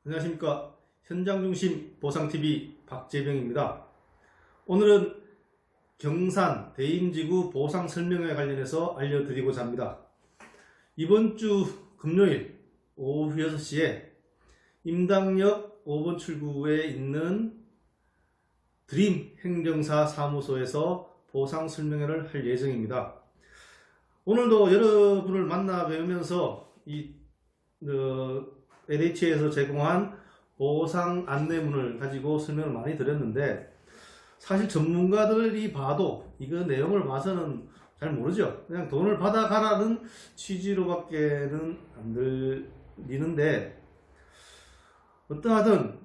안녕하십니까. 현장중심 보상TV 박재병입니다. 오늘은 경산 대임지구 보상설명회 관련해서 알려드리고자 합니다. 이번 주 금요일 오후 6시에 임당역 5번 출구에 있는 드림 행정사 사무소에서 보상설명회를 할 예정입니다. 오늘도 여러분을 만나 뵈면서 LH에서 제공한 보상 안내문을 가지고 설명을 많이 드렸는데, 사실 전문가들이 봐도 이거 내용을 봐서는 잘 모르죠. 그냥 돈을 받아가라는 취지로밖에는 안 들리는데, 어떠하든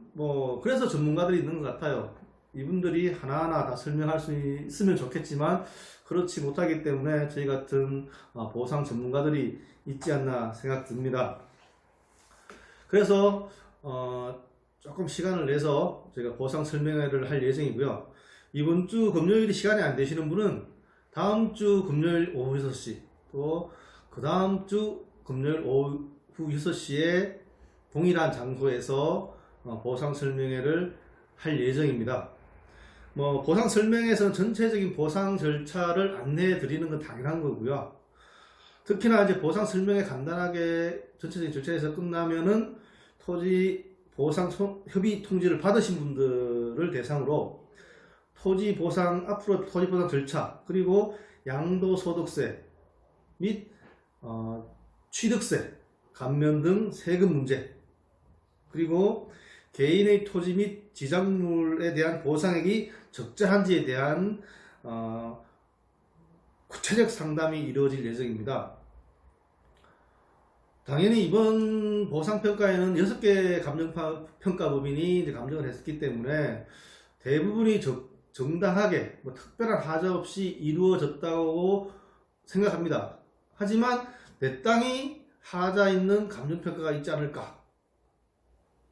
그래서 전문가들이 있는 것 같아요. 이분들이 하나하나 다 설명할 수 있으면 좋겠지만 그렇지 못하기 때문에 저희 같은 보상 전문가들이 있지 않나 생각 듭니다. 그래서 조금 시간을 내서 제가 보상 설명회를 할 예정이고요. 이번 주 금요일이 시간이 안 되시는 분은 다음 주 금요일 오후 6시, 또 그 다음 주 금요일 오후 6시에 동일한 장소에서 보상 설명회를 할 예정입니다. 보상 설명회에서는 전체적인 보상 절차를 안내해 드리는 건 당연한 거고요. 특히나 이제 보상 설명회 간단하게 전체적인 절차에서 끝나면은 토지 보상 협의 통지를 받으신 분들을 대상으로 앞으로 토지 보상 절차, 그리고 양도소득세 및 취득세, 감면 등 세금 문제, 그리고 개인의 토지 및 지작물에 대한 보상액이 적자한지에 대한 구체적 상담이 이루어질 예정입니다. 당연히 이번 보상평가에는 6개 감정평가법인이 이제 감정을 했기 때문에 대부분이 정당하게 특별한 하자 없이 이루어졌다고 생각합니다. 하지만 내 땅이 하자 있는 감정평가가 있지 않을까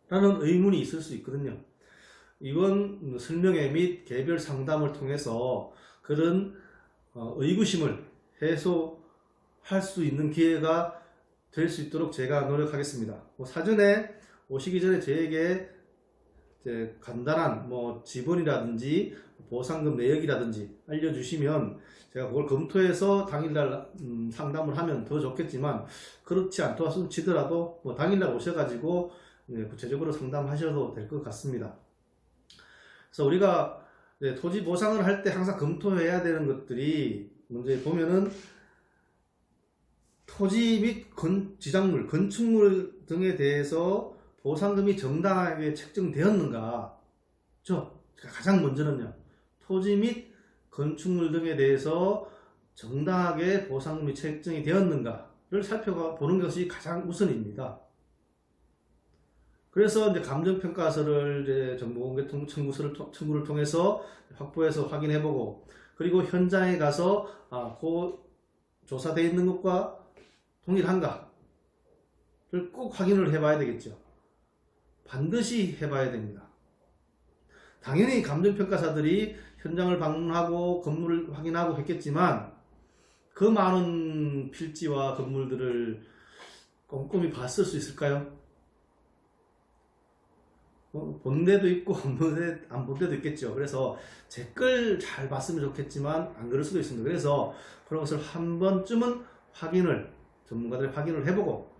라는 의문이 있을 수 있거든요. 이번 설명회 및 개별 상담을 통해서 그런 의구심을 해소할 수 있는 기회가 될 수 있도록 제가 노력하겠습니다. 사전에 오시기 전에 저에게 이제 간단한 지분이라든지 보상금 내역이라든지 알려주시면 제가 그걸 검토해서 당일날 상담을 하면 더 좋겠지만, 그렇지 않다 치더라도 당일날 오셔가지고 구체적으로 상담하셔도 될 것 같습니다. 그래서 우리가 토지 보상을 할 때 항상 검토해야 되는 것들이, 먼저 보면은 토지 및 지작물, 건축물 등에 대해서 보상금이 정당하게 책정되었는가. 가장 먼저는요, 토지 및 건축물 등에 대해서 정당하게 보상금이 책정이 되었는가를 살펴보는 것이 가장 우선입니다. 그래서 이제 감정평가서를 이제 정보공개 청구를 통해서 확보해서 확인해보고, 그리고 현장에 가서 그 조사되어 있는 것과 동일한가를 꼭 확인을 해봐야 되겠죠. 반드시 해봐야 됩니다. 당연히 감정평가사들이 현장을 방문하고 건물을 확인하고 했겠지만, 그 많은 필지와 건물들을 꼼꼼히 봤을 수 있을까요? 본 데도 있고 안 본 데도 있겠죠. 그래서 제 걸 잘 봤으면 좋겠지만 안 그럴 수도 있습니다. 그래서 그런 것을 한 번쯤은 전문가들이 확인을 해보고,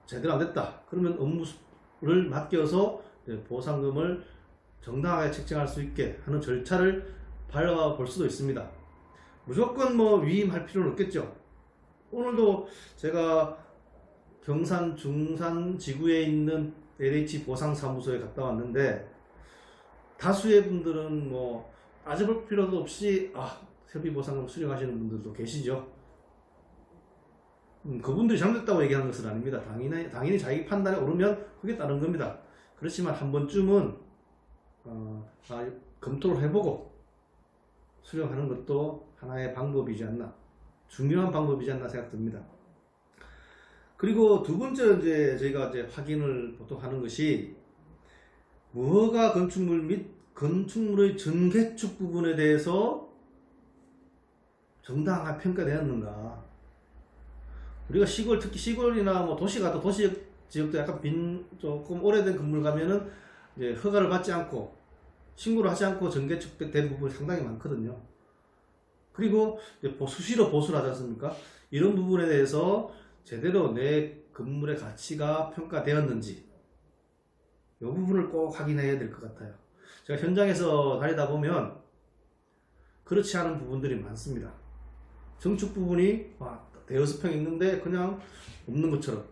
제대로 안 됐다 그러면 업무를 맡겨서 보상금을 정당하게 책정할 수 있게 하는 절차를 밟아볼 수도 있습니다. 무조건 위임할 필요는 없겠죠. 오늘도 제가 경산 중산 지구에 있는 LH 보상사무소에 갔다 왔는데, 다수의 분들은 따져볼 필요도 없이 협의보상금 수령하시는 분들도 계시죠. 그분들이 잘못됐다고 얘기하는 것은 아닙니다. 당연히 자기 판단에 오르면 그게 다른 겁니다. 그렇지만 한 번쯤은 검토를 해보고 수령하는 것도 하나의 방법이지 않나, 중요한 방법이지 않나 생각됩니다. 그리고 두 번째 저희가 확인을 보통 하는 것이, 무허가 건축물 및 건축물의 전개축 부분에 대해서 정당하게 평가되었는가. 우리가 특히 시골이나 도시 같은 도시 지역도 약간 조금 오래된 건물 가면은 이제 허가를 받지 않고 신고를 하지 않고 정개축된 부분이 상당히 많거든요. 그리고 이제 수시로 보수를 하지 않습니까? 이런 부분에 대해서 제대로 내 건물의 가치가 평가되었는지 이 부분을 꼭 확인해야 될 것 같아요. 제가 현장에서 다니다 보면 그렇지 않은 부분들이 많습니다. 정축 부분이 대여섯 평 있는데 그냥 없는 것처럼,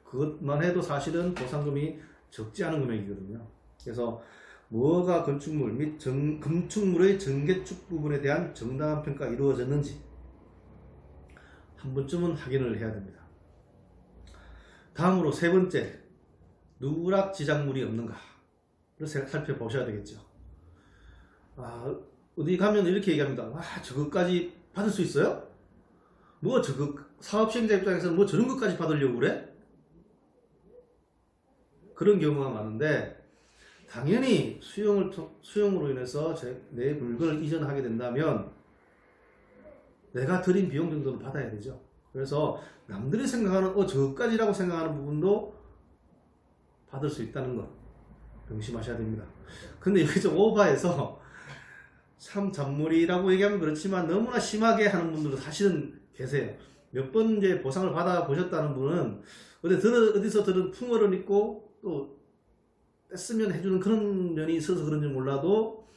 그것만 해도 사실은 보상금이 적지 않은 금액이거든요. 그래서 뭐가 건축물 및 건축물의 정개축 부분에 대한 정당한 평가가 이루어졌는지 한 번쯤은 확인을 해야 됩니다. 다음으로 세 번째, 누락 지작물이 없는가를 살펴보셔야 되겠죠. 어디 가면 이렇게 얘기합니다. 저것까지 받을 수 있어요? 뭐 저거 사업 시행자 입장에서는 뭐 저런 것까지 받으려고 그래? 그런 경우가 많은데, 당연히 수용으로 인해서 내 물건을 이전하게 된다면 내가 들인 비용 정도는 받아야 되죠. 그래서 남들이 생각하는 저것까지라고 생각하는 부분도 받을 수 있다는 거 명심하셔야 됩니다. 근데 여기 좀 오버해서 참 잔물이라고 얘기하면 그렇지만 너무나 심하게 하는 분들도 사실은 계세요. 몇 번 이제 보상을 받아 보셨다는 분은 어디서 들은 풍어를 입고 또 뗐으면 해주는 그런 면이 있어서 그런지 몰라도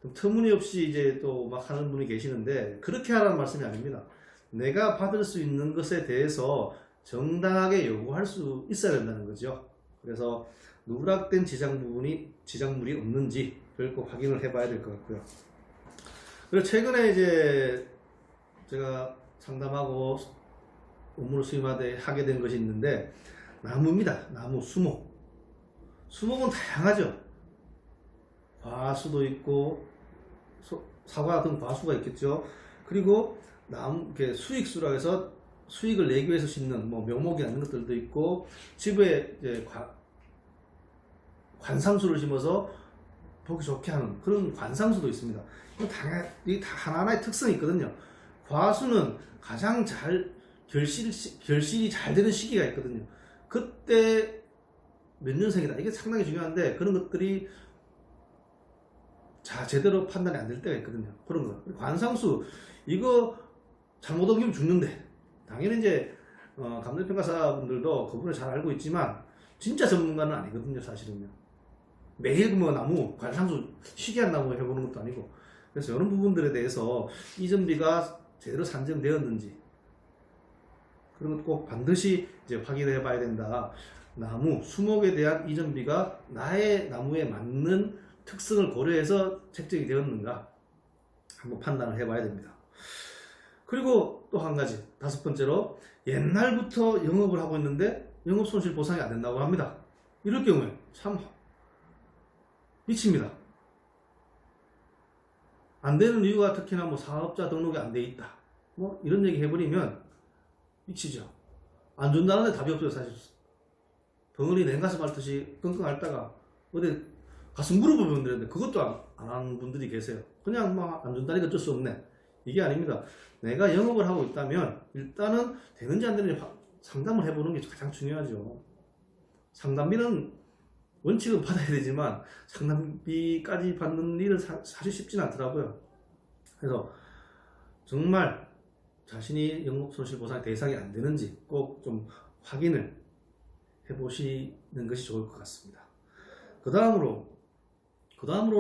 좀 터무니없이 이제 또 막 하는 분이 계시는데, 그렇게 하라는 말씀이 아닙니다. 내가 받을 수 있는 것에 대해서 정당하게 요구할 수 있어야 된다는 거죠. 그래서 누락된 지작물이 없는지 그걸 꼭 확인을 해봐야 될 것 같고요. 그리고 최근에 이제 제가 상담하고 업무를 수임하게 된 것이 있는데, 나무입니다. 나무, 수목. 수목은 다양하죠. 과수도 있고 사과 같은 과수가 있겠죠. 그리고 수익수라고 해서 수익을 내기 위해서 심는 묘목이 있는 것들도 있고, 집에 이제 관상수를 심어서 보기 좋게 하는 그런 관상수도 있습니다. 이게 다 하나하나의 특성이 있거든요. 과수는 가장 결실이 잘 되는 시기가 있거든요. 그때 몇 년생이다, 이게 상당히 중요한데, 그런 것들이 제대로 판단이 안 될 때가 있거든요. 그런 거. 관상수, 이거 잘못 옮기면 죽는데, 당연히 이제 감정평가사분들도 그 부분을 잘 알고 있지만 진짜 전문가는 아니거든요, 사실은요. 매일 나무, 관상수, 희귀한 나무 해보는 것도 아니고. 그래서 이런 부분들에 대해서 이전비가 제대로 산정되었는지 그런 것 꼭 반드시 이제 확인해 봐야 된다. 나무, 수목에 대한 이전비가 나의 나무에 맞는 특성을 고려해서 책정이 되었는가 한번 판단을 해봐야 됩니다. 그리고 또 한 가지, 다섯 번째로, 옛날부터 영업을 하고 있는데 영업 손실 보상이 안 된다고 합니다. 이럴 경우에 참 미칩니다. 안 되는 이유가 특히나 사업자 등록이 안 돼 있다, 이런 얘기 해버리면 미치죠. 안 준다는데 답이 없어요, 사실. 덩어리 냉가슴 앓듯이 끙끙 앓다가 어디 가서 물어보면 되는데 그것도 안 하는 분들이 계세요. 그냥 안 준다니까 어쩔 수 없네, 이게 아닙니다. 내가 영업을 하고 있다면 일단은 되는지 안 되는지 상담을 해보는 게 가장 중요하죠. 상담비는 원칙은 받아야 되지만 상담비까지 받는 일은 사실 쉽지는 않더라고요. 그래서 정말 자신이 영업손실보상 대상이 안 되는지 꼭 좀 확인을 해보시는 것이 좋을 것 같습니다. 그 다음으로는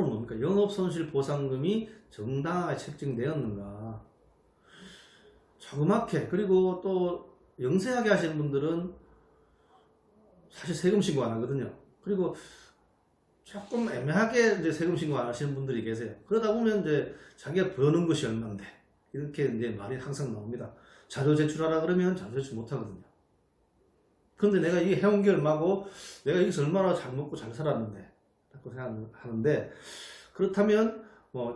뭡니까? 영업손실보상금이 정당하게 책정되었는가. 조그맣게, 그리고 또 영세하게 하시는 분들은 사실 세금 신고 안 하거든요. 그리고 조금 애매하게 이제 세금 신고 안 하시는 분들이 계세요. 그러다 보면 이제 자기가 버는 것이 얼마인데 이렇게 이제 말이 항상 나옵니다. 자료 제출하라 그러면 자료 제출 못 하거든요. 근데 내가 이게 해온 게 얼마고 내가 여기서 얼마나 잘 먹고 잘 살았는데 라고 생각하는데, 그렇다면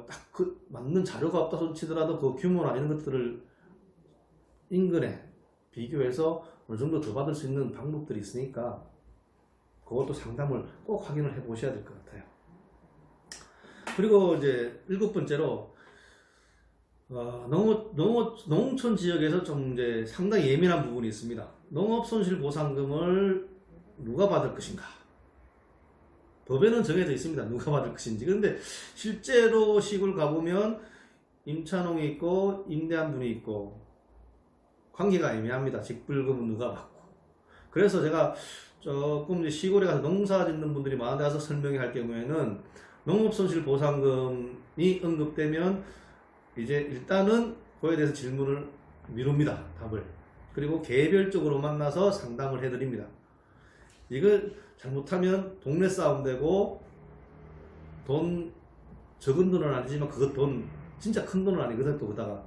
딱 그 맞는 자료가 없다 손 치더라도 그 규모나 이런 것들을 인근에 비교해서 어느 정도 더 받을 수 있는 방법들이 있으니까 그것도 상담을 꼭 확인을 해 보셔야 될 것 같아요. 그리고 이제 일곱 번째로, 농촌 지역에서 좀 이제 상당히 예민한 부분이 있습니다. 농업손실보상금을 누가 받을 것인가? 법에는 정해져 있습니다. 누가 받을 것인지. 그런데 실제로 시골 가보면 임차농이 있고 임대한 분이 있고 관계가 애매합니다. 직불금은 누가 받고. 그래서 제가 조금 이제 시골에 가서 농사 짓는 분들이 많은데 가서 설명할 경우에는 농업손실보상금이 언급되면 이제 일단은 그거에 대해서 질문을 미룹니다. 답을. 그리고 개별적으로 만나서 상담을 해드립니다. 이걸 잘못하면 동네 싸움 되고 돈 적은 돈은 아니지만 그것 돈 진짜 큰 돈은 아니거든. 또 그러다가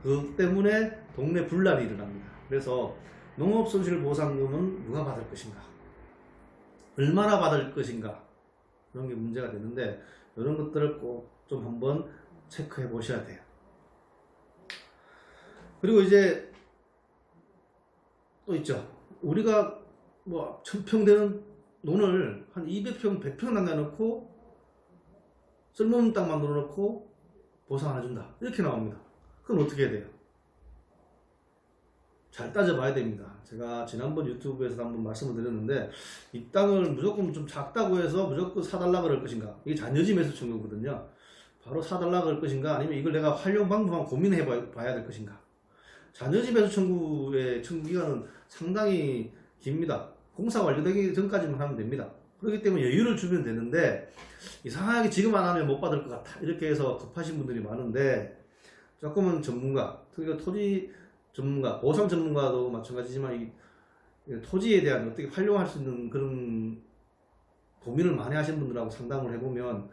그것 때문에 동네 분란이 일어납니다. 그래서 농업손실보상금은 누가 받을 것인가, 얼마나 받을 것인가, 그런 게 문제가 되는데 이런 것들을 꼭 좀 한번 체크해 보셔야 돼요. 그리고 이제 또 있죠. 우리가 뭐 1000평 되는 논을 한 200평, 100평 남겨놓고 쓸모없는 땅 만들어 놓고 보상 안 해준다. 이렇게 나옵니다. 그럼 어떻게 해야 돼요? 잘 따져봐야 됩니다. 제가 지난번 유튜브에서 한번 말씀을 드렸는데 이 땅을 무조건 좀 작다고 해서 무조건 사달라 그럴 것인가? 이게 잔여지 매수 청구거든요. 바로 사달라 그럴 것인가? 아니면 이걸 내가 활용 방법만 고민해 봐야 될 것인가? 잔여지 매수 청구의 청구 기간은 상당히 깁니다. 공사 완료되기 전까지만 하면 됩니다. 그렇기 때문에 여유를 주면 되는데 이상하게 지금 안 하면 못 받을 것 같아. 이렇게 해서 급하신 분들이 많은데 조금은 전문가, 특히 토지 전문가, 보상 전문가도 마찬가지지만 이 토지에 대한 어떻게 활용할 수 있는 그런 고민을 많이 하신 분들하고 상담을 해보면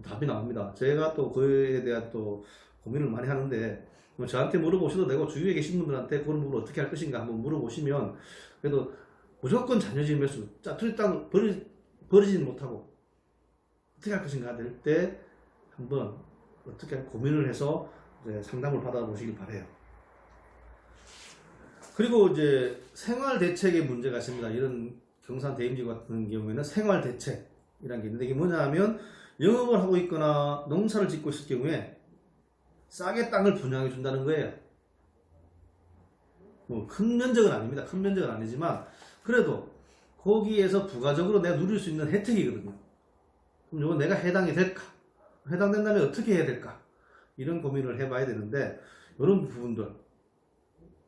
답이 나옵니다. 제가 또 그에 대한 또 고민을 많이 하는데 뭐 저한테 물어보셔도 되고 주위에 계신 분들한테 그런 부분을 어떻게 할 것인가 한번 물어보시면 그래도 무조건 잔여지 매수, 짜투리 땅 버리지는 못하고 어떻게 할 것인가 될 때 한번 어떻게 고민을 해서 이제 상담을 받아보시길 바래요. 그리고 이제 생활 대책의 문제가 있습니다. 이런 경산 대임지 같은 경우에는 생활 대책이라는 게 있는데 이게 뭐냐 하면 영업을 하고 있거나 농사를 짓고 있을 경우에 싸게 땅을 분양해 준다는 거예요. 뭐 큰 면적은 아닙니다. 큰 면적은 아니지만 그래도 거기에서 부가적으로 내가 누릴 수 있는 혜택이거든요. 그럼 이건 내가 해당이 될까? 해당된다면 어떻게 해야 될까? 이런 고민을 해봐야 되는데 이런 부분들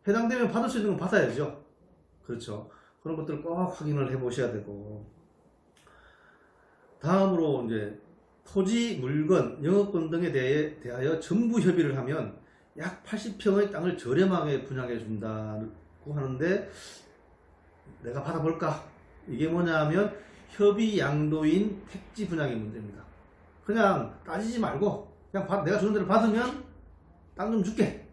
해당되면 받을 수 있는 건 받아야죠. 그렇죠. 그런 것들을 꼭 확인을 해 보셔야 되고 다음으로 이제 토지, 물건, 영업권 등에 대하여 정부 협의를 하면 약 80평의 땅을 저렴하게 분양해 준다고 하는데 내가 받아볼까? 이게 뭐냐 하면 협의 양도인 택지 분양의 문제입니다. 그냥 따지지 말고 그냥 내가 주는 대로 받으면 땅 좀 줄게.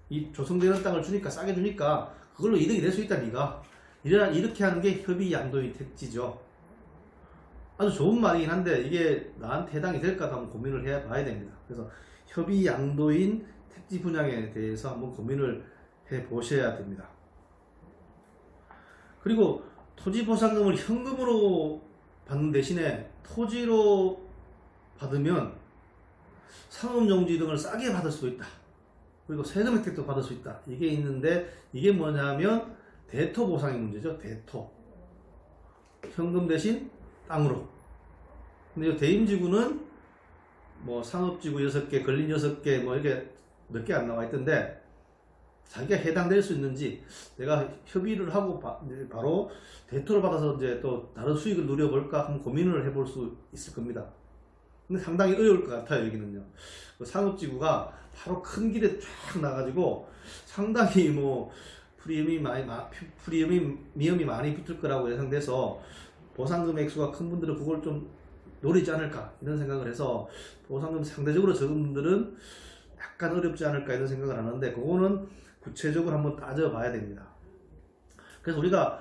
이 조성되는 땅을 주니까 싸게 주니까 그걸로 이득이 될 수 있다 네가. 이렇게 하는 게 협의 양도인 택지죠. 아주 좋은 말이긴 한데 이게 나한테 해당이 될까도 한번 고민을 해봐야 됩니다. 그래서 협의 양도인 택지 분양에 대해서 한번 고민을 해보셔야 됩니다. 그리고 토지 보상금을 현금으로 받는 대신에 토지로 받으면 상업용지 등을 싸게 받을 수도 있다. 그리고 세금 혜택도 받을 수 있다. 이게 있는데 이게 뭐냐면 대토 보상의 문제죠. 대토. 현금 대신 땅으로. 근데 이 대임지구는 뭐 상업지구 6개, 근린 6개 뭐 이렇게 몇 개 안 나와 있던데 자기가 해당될 수 있는지 내가 협의를 하고 바로 대토를 받아서 이제 또 다른 수익을 누려볼까 한번 고민을 해볼 수 있을 겁니다. 근데 상당히 어려울 것 같아요. 여기는요. 그 상업지구가 바로 큰 길에 쫙 나가지고 상당히 뭐 미음이 많이 붙을 거라고 예상돼서 보상금 액수가 큰 분들은 그걸 좀 노리지 않을까 이런 생각을 해서 보상금 상대적으로 적은 분들은 약간 어렵지 않을까 이런 생각을 하는데 그거는 구체적으로 한번 따져봐야 됩니다. 그래서 우리가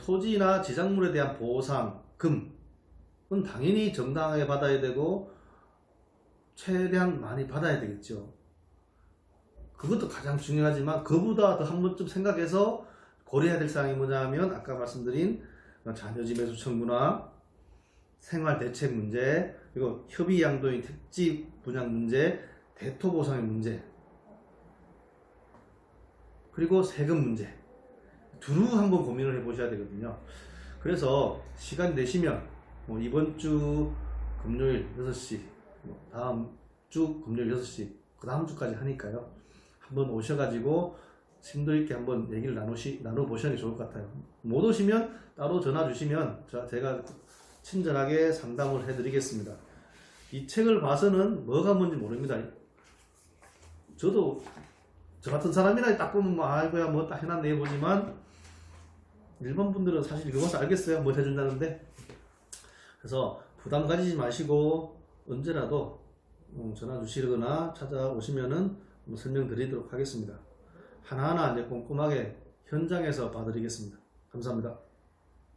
토지나 지작물에 대한 보상금은 당연히 정당하게 받아야 되고 최대한 많이 받아야 되겠죠. 그것도 가장 중요하지만 그보다 더 한 번쯤 생각해서 고려해야 될 사항이 뭐냐 하면 아까 말씀드린 잔여지 매수 청구나 생활 대책 문제 그리고 협의 양도인 택지 분양 문제 대토 보상의 문제 그리고 세금 문제 두루 한번 고민을 해보셔야 되거든요. 그래서 시간 내시면 뭐 이번 주 금요일 6시, 뭐 다음 주 금요일 6시, 그 다음 주까지 하니까요. 한번 오셔가지고 심도 있게 한번 얘기를 나눠보시는 게 좋을 것 같아요. 못 오시면 따로 전화 주시면 제가 친절하게 상담을 해드리겠습니다. 이 책을 봐서는 뭐가 뭔지 모릅니다. 저도 저 같은 사람이나 딱 보면 뭐 아이고야 뭐 딱 해놨네 해보지만 일반 분들은 사실 읽어봐서 알겠어요. 뭐 해준다는데. 그래서 부담 가지지 마시고 언제라도 전화 주시거나 찾아오시면은 설명드리도록 하겠습니다. 하나하나 이제 꼼꼼하게 현장에서 봐드리겠습니다. 감사합니다.